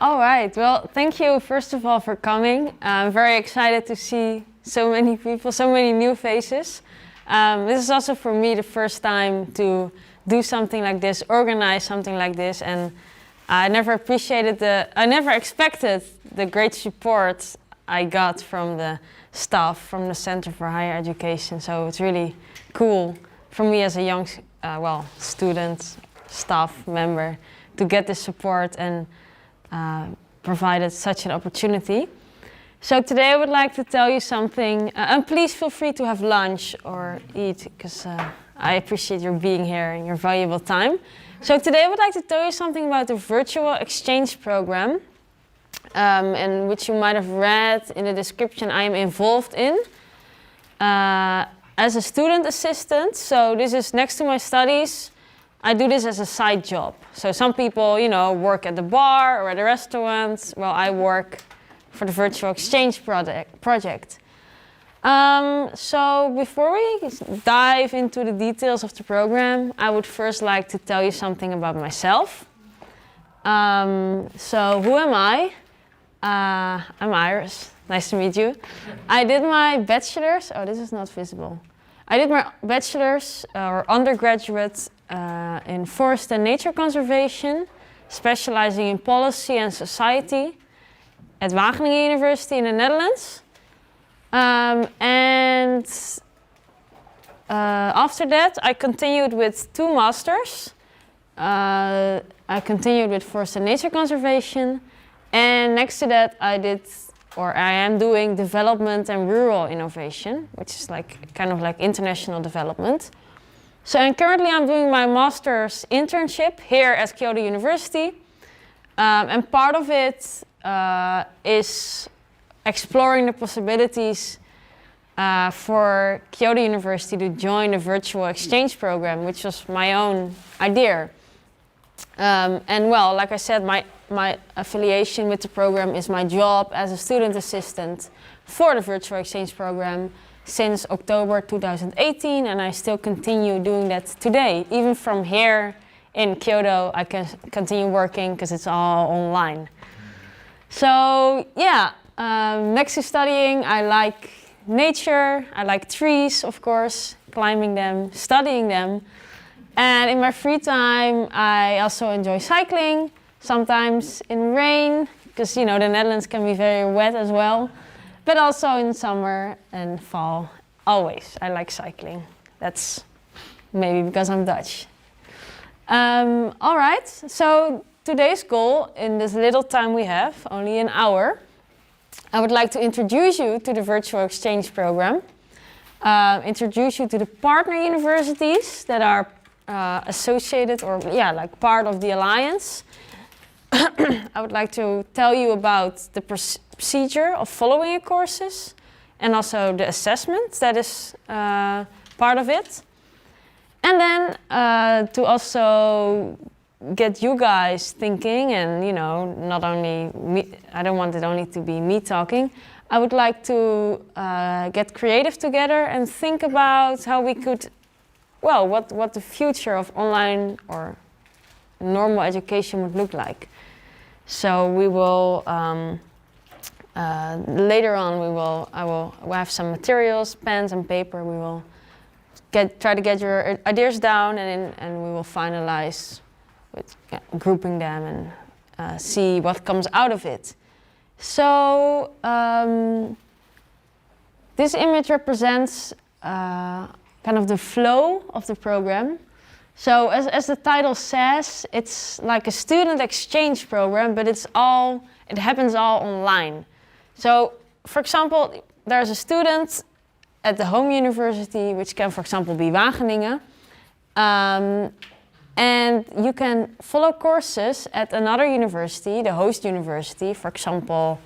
All right. Well, thank you first of all for coming. I'm very excited to see so many people, so many new faces. This is also for me the first time to do something like this, organize something like this, and I never expected the great support I got from the staff from the Center for Higher Education. So it's really cool for me as a young, student, staff member to get this support and provided such an opportunity. So today I would like to tell you something, and please feel free to have lunch or eat, because I appreciate your being here and your valuable time. So today I would like to tell you something about the virtual exchange program, and which you might have read in the description I am involved in as a student assistant. So this is next to my studies. I do this as a side job. So some people, work at the bar or at a restaurant. Well, I work for the virtual exchange project. So before we dive into the details of the program, I would first like to tell you something about myself. So who am I? I'm Iris. Nice to meet you. I did my bachelor's. Oh, this is not visible. I did my bachelor's or undergraduate in forest and nature conservation, specializing in policy and society at Wageningen University in the Netherlands. And after that, I continued with 2 masters. I continued with forest and nature conservation. And next to that, I am doing development and rural innovation, which is kind of like international development. So, and currently I'm doing my master's internship here at Kyoto University. And part of it is exploring the possibilities for Kyoto University to join the virtual exchange program, which was my own idea. And well, like I said, my affiliation with the program is my job as a student assistant for the virtual exchange program since October 2018, and I still continue doing that today. Even from here in Kyoto, I can continue working because it's all online. So yeah, next to studying, I like nature, I like trees, of course, climbing them, studying them. And in my free time, I also enjoy cycling, sometimes in rain, because the Netherlands can be very wet as well, but also in summer and fall, always. I like cycling. That's maybe because I'm Dutch. All right, so today's goal, in this little time we have, only an hour, I would like to introduce you to the virtual exchange program, introduce you to the partner universities that are associated or part of the alliance. I would like to tell you about the procedure of following your courses and also the assessment that is part of it. And then to also get you guys thinking and, not only me, I don't want it only to be me talking. I would like to get creative together and think about how we could, what the future of online or normal education would look like. So we will, later on we'll have some materials, pens and paper. We will try to get your ideas down and we will finalize with grouping them and see what comes out of it. So this image represents kind of the flow of the program. So as the title says, it's like a student exchange program, but it happens all online. So for example, there's a student at the home university, which can for example be Wageningen, and you can follow courses at another university, the host university, for example,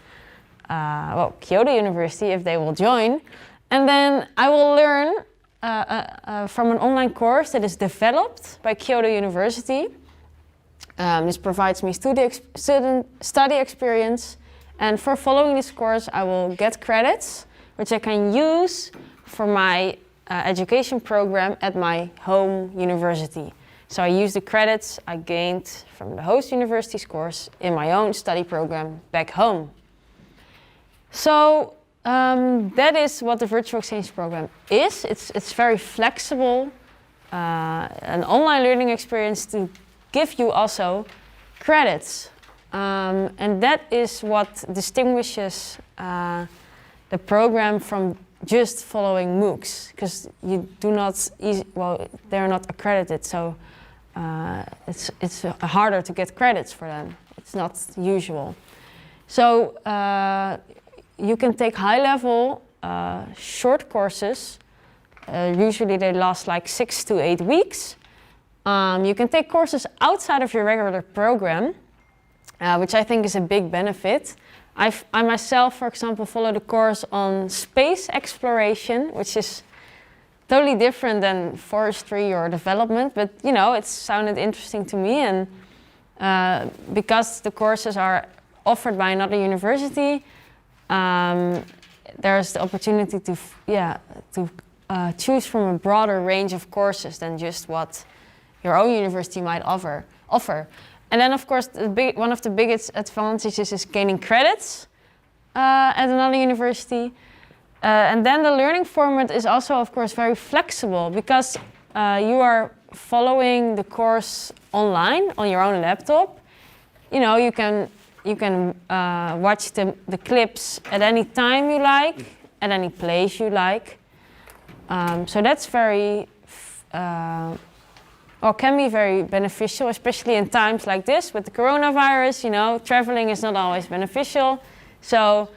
Kyoto University if they will join, and then I will learn from an online course that is developed by Kyoto University. This provides me study experience, and for following this course I will get credits which I can use for my education program at my home university. So I use the credits I gained from the host university's course in my own study program back home. So that is what the virtual exchange program is. It's very flexible, an online learning experience to give you also credits. And that is what distinguishes the program from just following MOOCs, because you do not, they're not accredited, so it's harder to get credits for them. It's not usual. So you can take high-level, short courses. Usually they last like 6 to 8 weeks. You can take courses outside of your regular program, which I think is a big benefit. I myself, for example, followed a course on space exploration, which is totally different than forestry or development, but you know, it sounded interesting to me, and because the courses are offered by another university, there's the opportunity to choose from a broader range of courses than just what your own university might offer. And then, of course, one of the biggest advantages is gaining credits at another university. And then the learning format is also, of course, very flexible, because you are following the course online on your own laptop. You know, you can watch the clips at any time you like, at any place you like. So that's very can be very beneficial, especially in times like this with the coronavirus. You know, traveling is not always beneficial. So,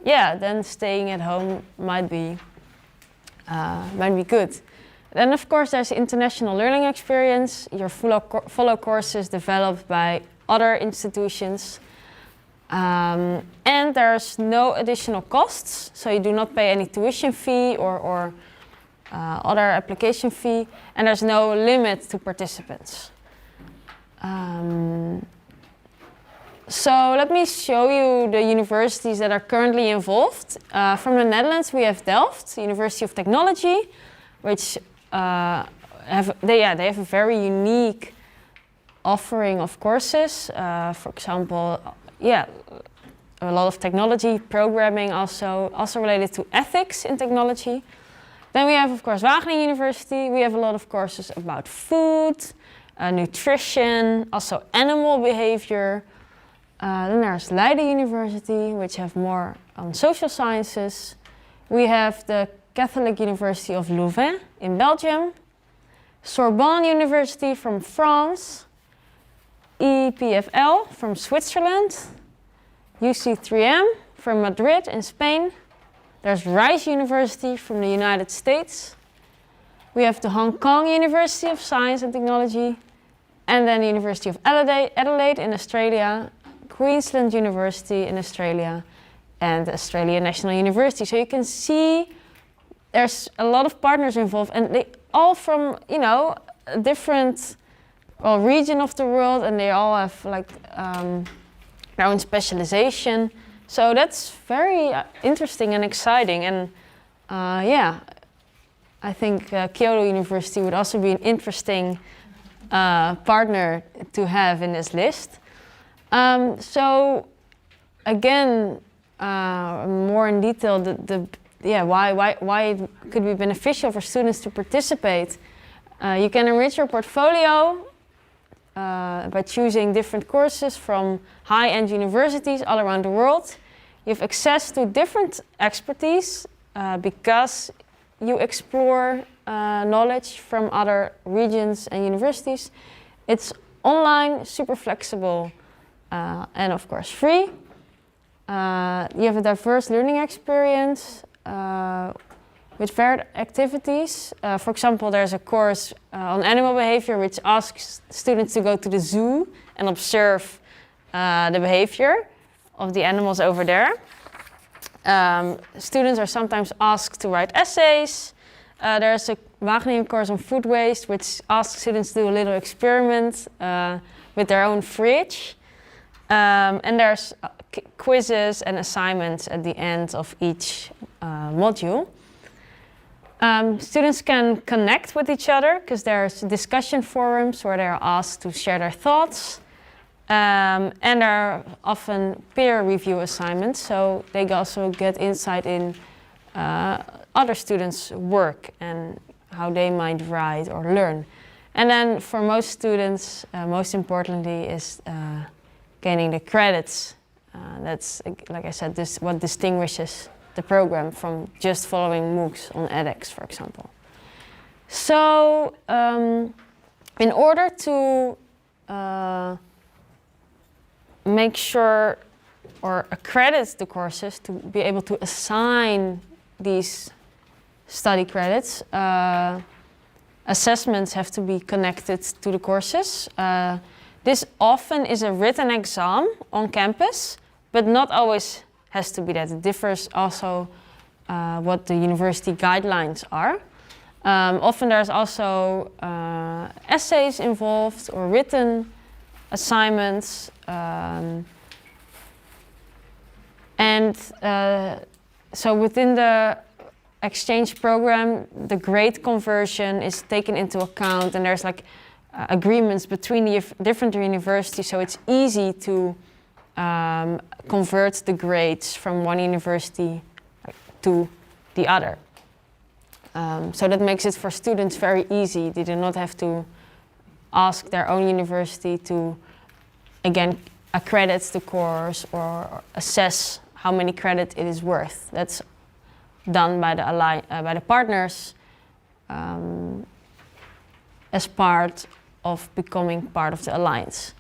yeah, then staying at home might be good. Then, of course, there's international learning experience. Your follow courses developed by other institutions. And there's no additional costs, so you do not pay any tuition fee or other application fee, and there's no limit to participants. So let me show you the universities that are currently involved. From the Netherlands, we have Delft, University of Technology, which have a very unique offering of courses. For example, a lot of technology, programming, also related to ethics in technology. Then we have, of course, Wageningen University. We have a lot of courses about food, nutrition, also animal behavior. Then there's Leiden University, which have more on social sciences. We have the Catholic University of Louvain in Belgium, Sorbonne University from France, EPFL from Switzerland, UC3M from Madrid in Spain. There's Rice University from the United States. We have the Hong Kong University of Science and Technology, and then the University of Adelaide in Australia, Queensland University in Australia, and the Australian National University. So you can see there's a lot of partners involved, and they all from, you know, a different region of the world, and they all have like their own specialization. So that's very interesting and exciting, and I think Kyoto University would also be an interesting partner to have in this list. So again, more in detail, why it could be beneficial for students to participate. You can enrich your portfolio by choosing different courses from high-end universities all around the world. You have access to different expertise because you explore knowledge from other regions and universities. It's online, super flexible, and of course free. You have a diverse learning experience with varied activities. For example, there's a course on animal behavior which asks students to go to the zoo and observe the behavior of the animals over there. Students are sometimes asked to write essays. There's a Wageningen course on food waste which asks students to do a little experiment with their own fridge. And there's quizzes and assignments at the end of each module. Students can connect with each other because there's discussion forums where they're asked to share their thoughts. And there are often peer review assignments, so they also get insight in other students' work and how they might write or learn. And then for most students, most importantly is gaining the credits. That's, like I said, this what distinguishes the program from just following MOOCs on edX, for example. So in order to make sure or accredit the courses, to be able to assign these study credits, assessments have to be connected to the courses. This often is a written exam on campus, but not always has to be that. It differs also what the university guidelines are. Often there's also essays involved or written assignments. So within the exchange program, the grade conversion is taken into account, and there's like agreements between the different universities, so it's easy to convert the grades from one university to the other. So that makes it for students very easy. They do not have to ask their own university to, again, accredit the course or assess how many credits it is worth. That's done by the partners as part of becoming part of the alliance.